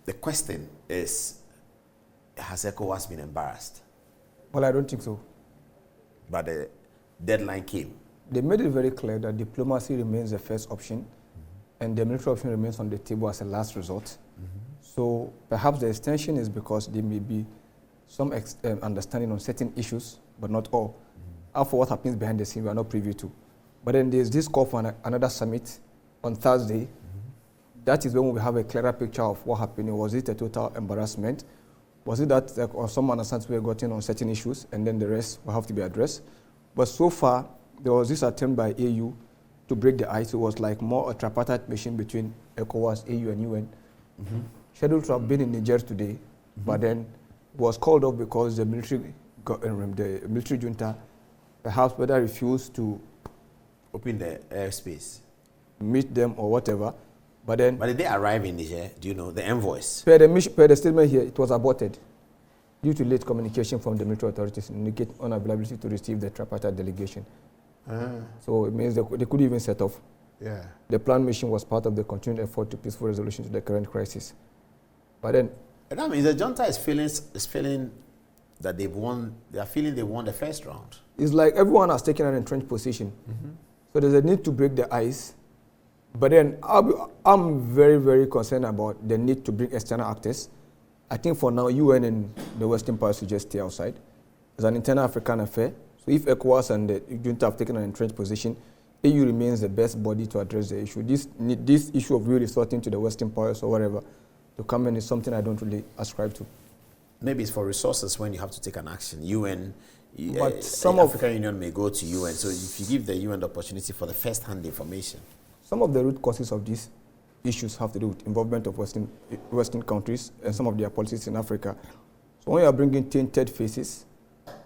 the question is, has ECOWAS been embarrassed? Well, I don't think so. But the deadline came. They made it very clear that diplomacy remains the first option, and the military option remains on the table as a last resort. So perhaps the extension is because there may be some understanding on certain issues, but not all. For what happens behind the scene, we are not privy to. But then there's this call for another summit on Thursday. That is when we have a clearer picture of what happened. Was it a total embarrassment? Was it that or some understanding we have gotten on certain issues, and then the rest will have to be addressed? But so far, there was this attempt by AU to break the ice. It was like more a tripartite mission between ECOWAS, AU, and UN. Scheduled to have been in Niger today, but then was called off because the military junta perhaps whether refused to open the airspace, meet them or whatever. But did they arrive in Niger? Do you know the envoys? Per the statement here, it was aborted due to late communication from the military authorities indicate unavailability to receive the tripartite delegation. So it means they couldn't even set off. Yeah. The planned mission was part of the continued effort to peaceful resolution to the current crisis. But then, that means the junta is feeling that they've won. They are feeling they won the first round. It's like everyone has taken an entrenched position. So there's a need to break the ice. But then I'm very, very concerned about the need to bring external actors. I think for now, UN and the Western powers should just stay outside. It's an internal African affair. So if ECOWAS and the junta have taken an entrenched position, AU remains the best body to address the issue. This issue of really resorting to the Western powers or whatever to come in is something I don't really ascribe to. Maybe it's for resources when you have to take an action. UN, but African Union may go to UN. So if you give the UN the opportunity for the first-hand information. Some of the root causes of these issues have to do with involvement of Western countries and some of their policies in Africa. So when you are bringing tainted faces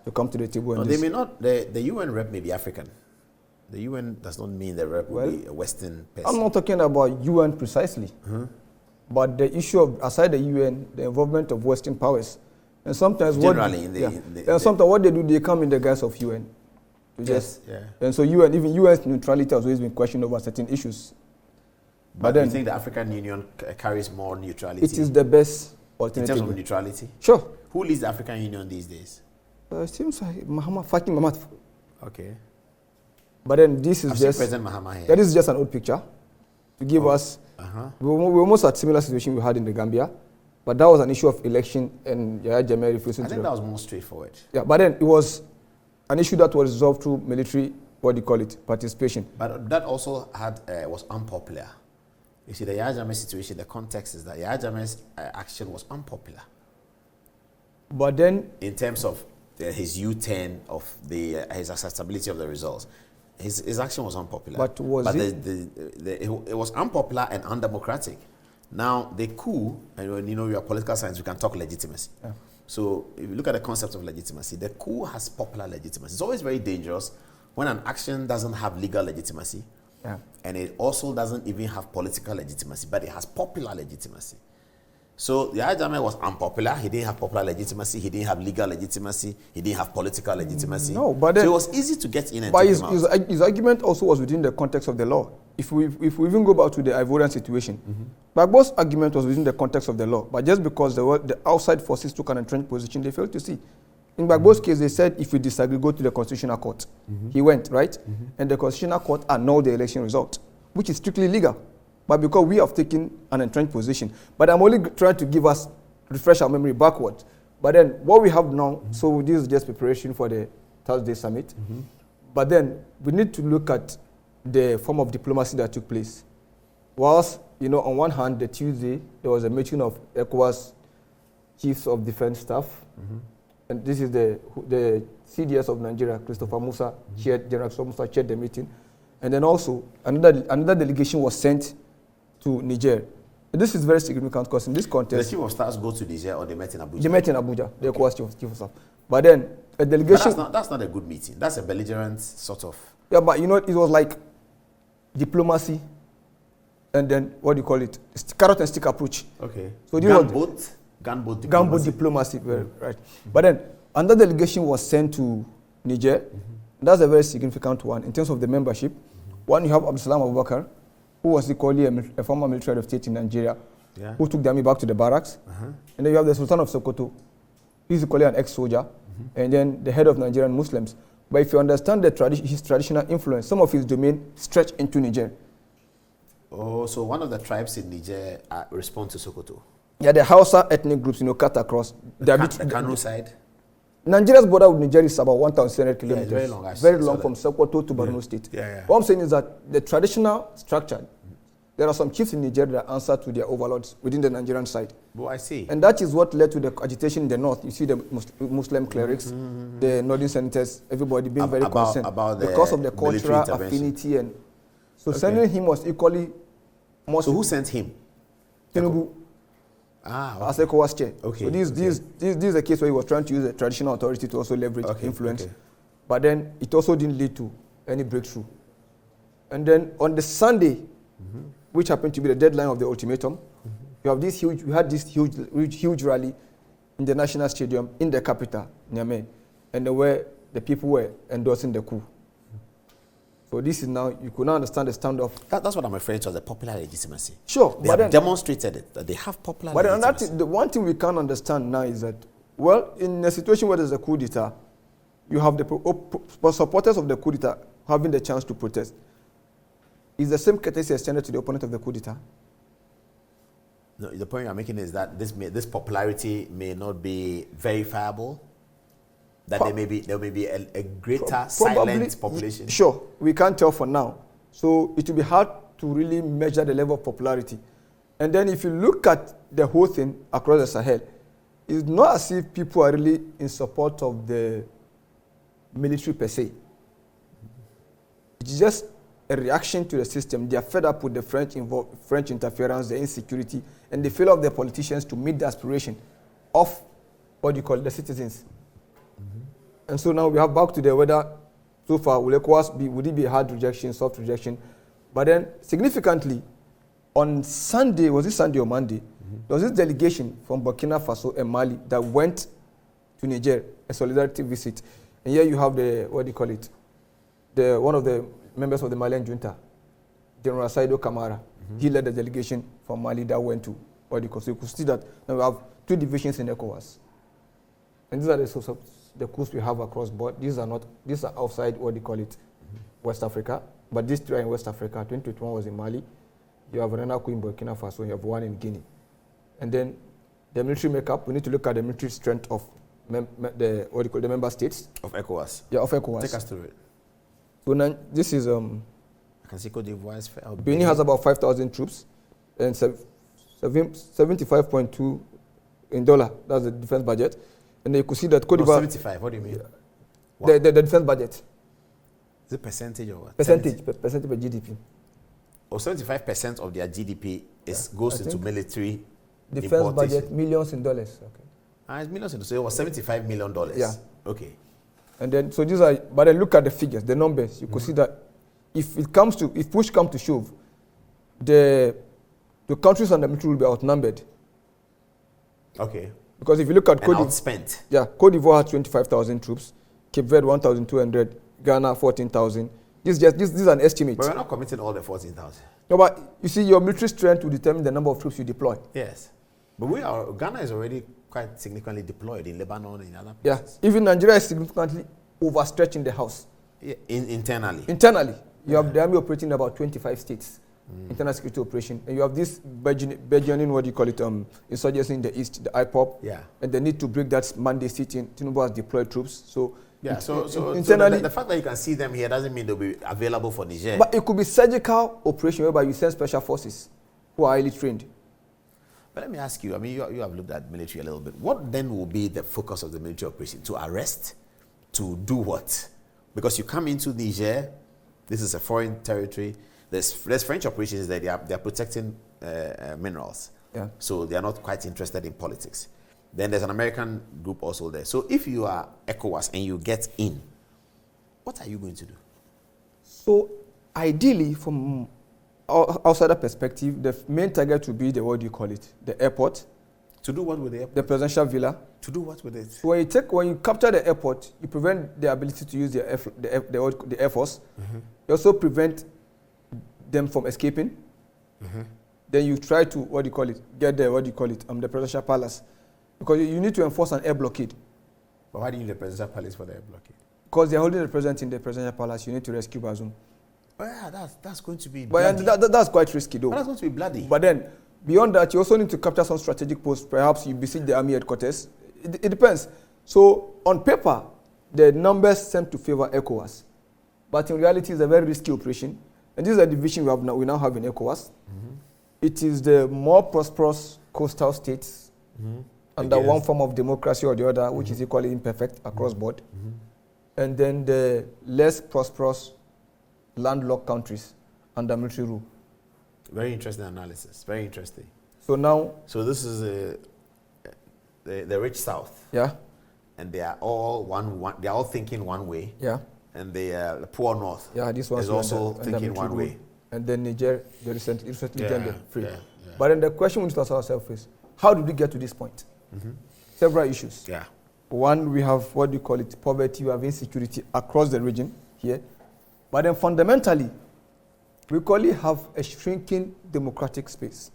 to come to the table, no, they may not. The UN rep may be African. The UN does not mean the rep will be a Western person. I'm not talking about UN precisely, but the issue of aside the UN, the involvement of Western powers, and sometimes sometimes what they do, they come in the guise of UN. And so even UN's neutrality has always been questioned over certain issues. But then, you think the African Union carries more neutrality? It is the best alternative. In terms of neutrality? Sure. Who leads the African Union these days? It seems like Fakim Mahamat. Okay. But then this is President Mahama here. That is just an old picture to give us. We almost had similar situation we had in the Gambia, but that was an issue of election and Yahya Jammeh refusing to. I think that was more straightforward. Yeah, but then it was an issue that was resolved through military, participation. But that also was unpopular. You see, the Yahya Jammeh situation, the context is that Yahya Jammeh's action was unpopular. But then, in terms of his U-turn of his acceptability of the results, his action was unpopular. But it was unpopular and undemocratic. Now, the coup, and you know, your political science, we can talk legitimacy. Yeah. So, if you look at the concept of legitimacy, the coup has popular legitimacy. It's always very dangerous when an action doesn't have legal legitimacy, and it also doesn't even have political legitimacy, but it has popular legitimacy. So, Yahya Jammeh was unpopular. He didn't have popular legitimacy. He didn't have legal legitimacy. He didn't have political legitimacy. No, but then, so it was easy to get in and but take him out. His argument also was within the context of the law. If we even go back to the Ivorian situation, Gbagbo's argument was within the context of the law. But just because the outside forces took an entrenched position, they failed to see. In Gbagbo's case, they said if we disagree, go to the Constitutional Court. He went, right? And the Constitutional Court annulled the election result, which is strictly legal. But because we have taken an entrenched position. But I'm only trying to refresh our memory backward. But then what we have now, so this is just preparation for the Thursday summit. But then we need to look at the form of diplomacy that took place. Whilst, on one hand, the Tuesday, there was a meeting of ECOWAS chiefs of defense staff. And this is the CDS of Nigeria, Christopher Musa, General Christopher Musa chaired the meeting. And then also, another delegation was sent to Niger. This is very significant because in this context... The chief of staff go to Niger or they met in Abuja? They met in Abuja, the ECOWAS chief of staff. But then, a delegation... But that's not a good meeting. That's a belligerent sort of... Yeah, but it was like diplomacy and then, what do you call it? Carrot and stick approach. Okay. So gunboat diplomacy, right. But then, another delegation was sent to Niger. That's a very significant one in terms of the membership. One, you have Alhassan Bello, who was equally a former military head of state in Nigeria, who took the army back to the barracks. And then you have the Sultan of Sokoto, he's equally an ex-soldier, and then the head of Nigerian Muslims. But if you understand his traditional influence, some of his domain stretch into Niger. Oh, so one of the tribes in Niger respond to Sokoto? Yeah, the Hausa ethnic groups, cut across. The Kano side? Nigeria's border with Niger is about 1,600 kilometers. Yeah, very long. Very long from Sokoto to Borno State. What I'm saying is that the traditional structure, there are some chiefs in Niger that answer to their overlords within the Nigerian side. Oh, I see. And that is what led to the agitation in the north. You see the Muslim clerics, the northern senators, everybody being very concerned because of the cultural affinity. And so sending him was equally more. So who sent him? Tinubu. As ECOWAS chair. Okay. So this is a case where he was trying to use the traditional authority to also leverage influence. But then it also didn't lead to any breakthrough. And then on the Sunday, which happened to be the deadline of the ultimatum, we had this huge rally in the National Stadium in the capital, Niamey, and where the people were endorsing the coup. So this is now, you could now understand the standoff. That's what I'm referring to as the popular legitimacy. Sure. They have demonstrated it, that they have popular legitimacy. But the one thing we can't understand now is that, well, in a situation where there's a coup d'etat, you have the supporters of the coup d'etat having the chance to protest. Is the same courtesy extended to the opponent of the coup d'etat? No, the point I'm making is that this popularity may not be verifiable. That there may be a greater silent population. Sure, we can't tell for now. So it will be hard to really measure the level of popularity. And then if you look at the whole thing across the Sahel, it's not as if people are really in support of the military per se. It's just a reaction to the system. They are fed up with the French interference, the insecurity, and the failure of the politicians to meet the aspiration of the citizens. And so now we have back to the whether so far would it be hard rejection, soft rejection? But then significantly, on Sunday, was it Sunday or Monday, there was this delegation from Burkina Faso and Mali that went to Niger, a solidarity visit. And here you have one of the members of the Malian junta, General Saido Kamara. He led the delegation from Mali that went to So you could see that now we have two divisions in ECOWAS. And these are the coups we have across board. These are outside West Africa. But these three are in West Africa. 2021 was in Mali. You have another coup in Burkina Faso, and you have one in Guinea. And then the military makeup, we need to look at the military strength of the member states. Of ECOWAS. Yeah, of ECOWAS. Take us through it. So now, this is... I can see Côte d'Ivoire is fair. Benin has about 5,000 troops and 75.2 in dollar. That's the defense budget. And you could see that Côte d'Ivoire... 75, what do you mean? The defense budget. Is it percentage or what? Percentage of GDP. Or 75% of their GDP goes into military defense budget, millions in dollars. Okay. It's millions in dollars. So it was $75 million. Yeah. Okay. And then, so these are, but then look at the figures, the numbers. You could see that if push comes to shove, the countries on the military will be outnumbered. Okay. Because if you look at outspent. Yeah, Côte d'Ivoire has 25,000 troops, Cape Verde 1,200, Ghana 14,000. This is an estimate. But we're not committing all the 14,000. No, but you see, your military strength will determine the number of troops you deploy. Yes. But Ghana is already quite significantly deployed in Lebanon and in other Yeah, places. even Nigeria is significantly overstretching the house. Yeah, internally. Internally. You have the army operating in about 25 states. Internal security operation. And you have this burgeoning, insurgency in the east, the IPOP. Yeah. And they need to break that mandate sitting. Tinubu has deployed troops. So internally, the fact that you can see them here doesn't mean they'll be available for Niger. But it could be surgical operation whereby you send special forces who are highly trained. But let me ask you, I mean, you have looked at military a little bit. What then will be the focus of the military operation? To arrest? To do what? Because you come into Niger, this is a foreign territory. There's French operations that they are protecting minerals. Yeah. So they are not quite interested in politics. Then there's an American group also there. So if you are ECOWAS and you get in, what are you going to do? So ideally, from outsider perspective, the main target would be the airport. To do what with the airport? The presidential villa. To do what with it? So when you capture the airport, you prevent the ability to use the Air Force. You also prevent them from escaping. then you try to, get the presidential palace. Because you need to enforce an air blockade. But why do you need the presidential palace for the air blockade? Because they're holding the president in the presidential palace, you need to rescue Bazoum. Oh yeah, that's going to be bloody. But that's quite risky though. But that's going to be bloody. But then, beyond that, you also need to capture some strategic posts. Perhaps you besiege the army headquarters. It depends. So, on paper, the numbers seem to favor ECOWAS. But in reality, it's a very risky operation. And this is a division we now have in ECOWAS. Mm-hmm. It is the more prosperous coastal states under one form of democracy or the other, which is equally imperfect across board. And then the less prosperous landlocked countries under military rule. Very interesting analysis. Very interesting. So now... So this is the rich South. Yeah. And they are all they are all thinking one way. Yeah. And the poor North this one is also thinking one way. And then Niger, they recently turned free. Yeah. But then the question we need to ask ourselves is, how did we get to this point? Several issues. Yeah. One, we have poverty, we have insecurity across the region here. But then fundamentally, we clearly have a shrinking democratic space.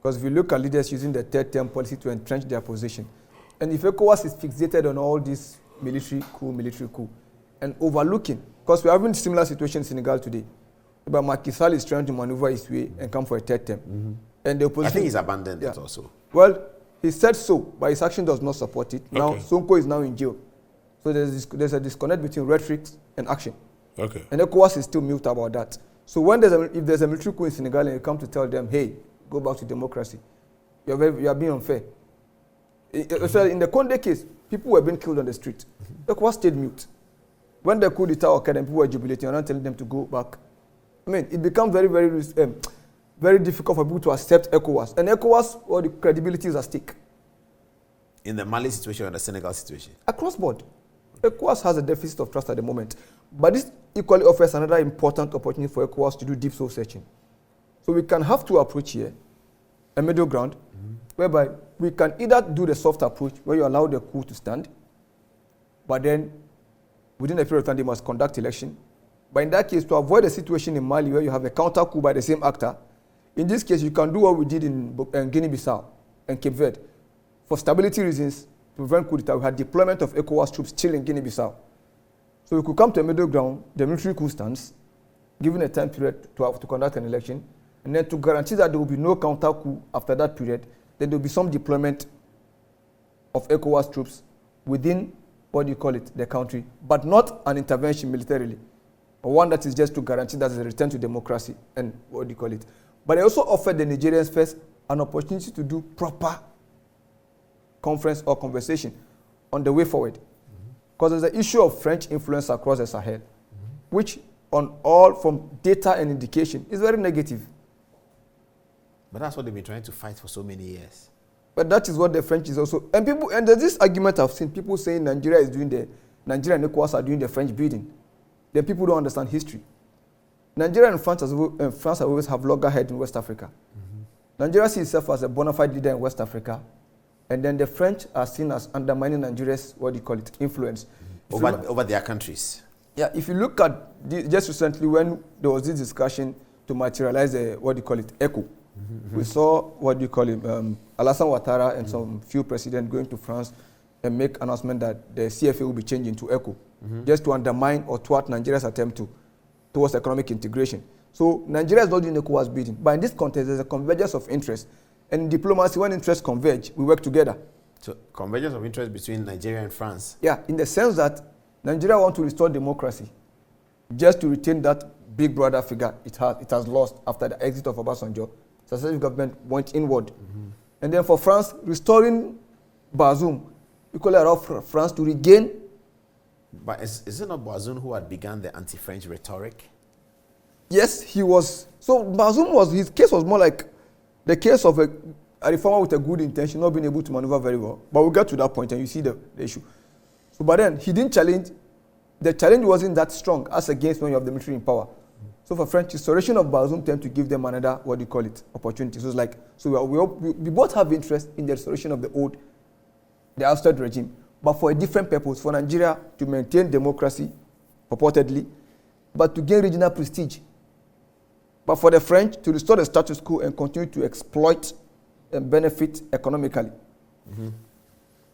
Because if you look at leaders using the third term policy to entrench their position, and if ECOWAS is fixated on all this military coup, and overlooking, because we're having a similar situation in Senegal today, but Macky Sall is trying to maneuver his way and come for a third term. And the opposition... I think he's abandoned it also. Well, he said so, but his action does not support it. Now, Sonko is now in jail. So there's a disconnect between rhetoric and action. Okay. And ECOWAS is still mute about that. So when if there's a military coup in Senegal and you come to tell them, hey, go back to democracy, you are being unfair. In the Condé case, people were being killed on the street. ECOWAS stayed mute. When the coup d'etat occurred and people were jubilating, and not telling them to go back. I mean, it becomes very, very, very difficult for people to accept ECOWAS. And ECOWAS, the credibility is at stake. In the Mali situation or the Senegal situation? Across board. ECOWAS has a deficit of trust at the moment. But this equally offers another important opportunity for ECOWAS to do deep soul searching. So we can have to approach here, a middle ground, whereby we can either do the soft approach, where you allow the coup to stand, but then within a period of time they must conduct election. But in that case, to avoid a situation in Mali where you have a counter coup by the same actor, in this case you can do what we did in Guinea-Bissau and Cape Verde. For stability reasons, to prevent coup d'etat, we had deployment of ECOWAS troops still in Guinea-Bissau. So we could come to a middle ground, the military coup stands, given a time period to conduct an election, and then to guarantee that there will be no counter coup after that period, then there will be some deployment of ECOWAS troops within, the country, but not an intervention militarily, but one that is just to guarantee that there's a return to democracy and But they also offered the Nigerians first an opportunity to do proper conference or conversation on the way forward. Because there's an issue of French influence across the Sahel, which from data and indication is very negative. But that's what they've been trying to fight for so many years. But that is what the French is also, and there's this argument I've seen people saying Nigeria and ECOWAS are doing the French bidding. Then people don't understand history. Nigeria and France have always have loggerhead in West Africa. Nigeria sees itself as a bona fide leader in West Africa, and then the French are seen as undermining Nigeria's influence over their countries. Yeah, if you look at just recently when there was this discussion to materialize ECO. We saw Alhassan Ouattara and some few presidents going to France and make announcement that the CFA will be changing to ECO, just to undermine or thwart Nigeria's attempt towards economic integration. So Nigeria is not doing ECOWAS bidding, but in this context, there's a convergence of interest. And in diplomacy, when interests converge, we work together. So convergence of interest between Nigeria and France? Yeah, in the sense that Nigeria wants to restore democracy, just to retain that big brother figure it has lost after the exit of Obasanjo. Successive government went inward. And then for France, restoring Bazoum, equally allow France to regain. But is it not Bazoum who had begun the anti-French rhetoric? Yes, he was. So Bazoum his case was more like the case of a reformer with a good intention, not being able to maneuver very well. But we'll get to that point and you see the issue. So, but then he didn't challenge. The challenge wasn't that strong as against when you have the military in power. So for French, restoration of Bazoum tend to give them another, opportunity. So it's like, we both have interest in the restoration of the ousted regime, but for a different purpose. For Nigeria to maintain democracy, purportedly, but to gain regional prestige. But for the French to restore the status quo and continue to exploit and benefit economically. Mm-hmm.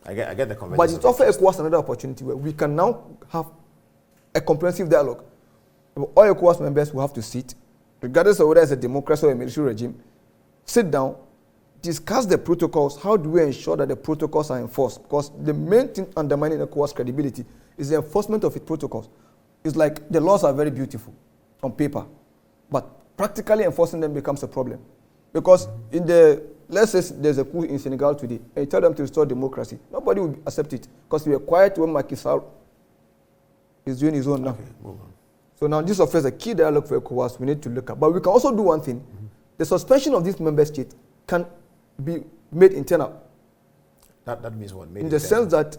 I get the conversation. But it offers ECOWAS another opportunity where we can now have a comprehensive dialogue. All ECOWAS members will have to sit, regardless of whether it's a democracy or a military regime, sit down, discuss the protocols. How do we ensure that the protocols are enforced? Because the main thing undermining ECOWAS credibility is the enforcement of its protocols. It's like the laws are very beautiful on paper, but practically enforcing them becomes a problem. Because in the, let's say there's a coup in Senegal today, and you tell them to restore democracy, nobody will accept it, because we were quiet when Macky Sall is doing his own now. Okay, move on. So now this offers a key dialogue for ECOWAS we need to look at. But we can also do one thing. Mm-hmm. The suspension of this member state can be made internal. That means what? In the sense that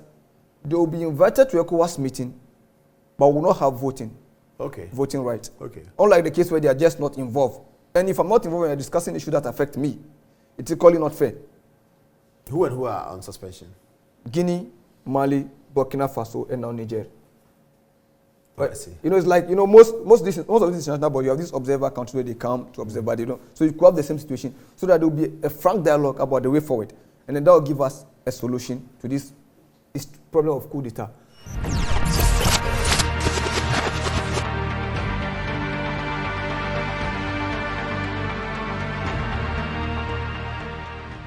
they will be invited to ECOWAS meeting, but will not have voting. Okay. Voting rights. Okay. Unlike the case where they are just not involved. And if I'm not involved in discussing issues that affect me, it's equally not fair. Who and who are on suspension? Guinea, Mali, Burkina Faso, and now Niger. I see. You know, it's like, you know, most of these international bodies, you have these observer countries where they come to observe, but they don't. So you could have the same situation, so that there will be a frank dialogue about the way forward. And then that will give us a solution to this problem of coup d'etat.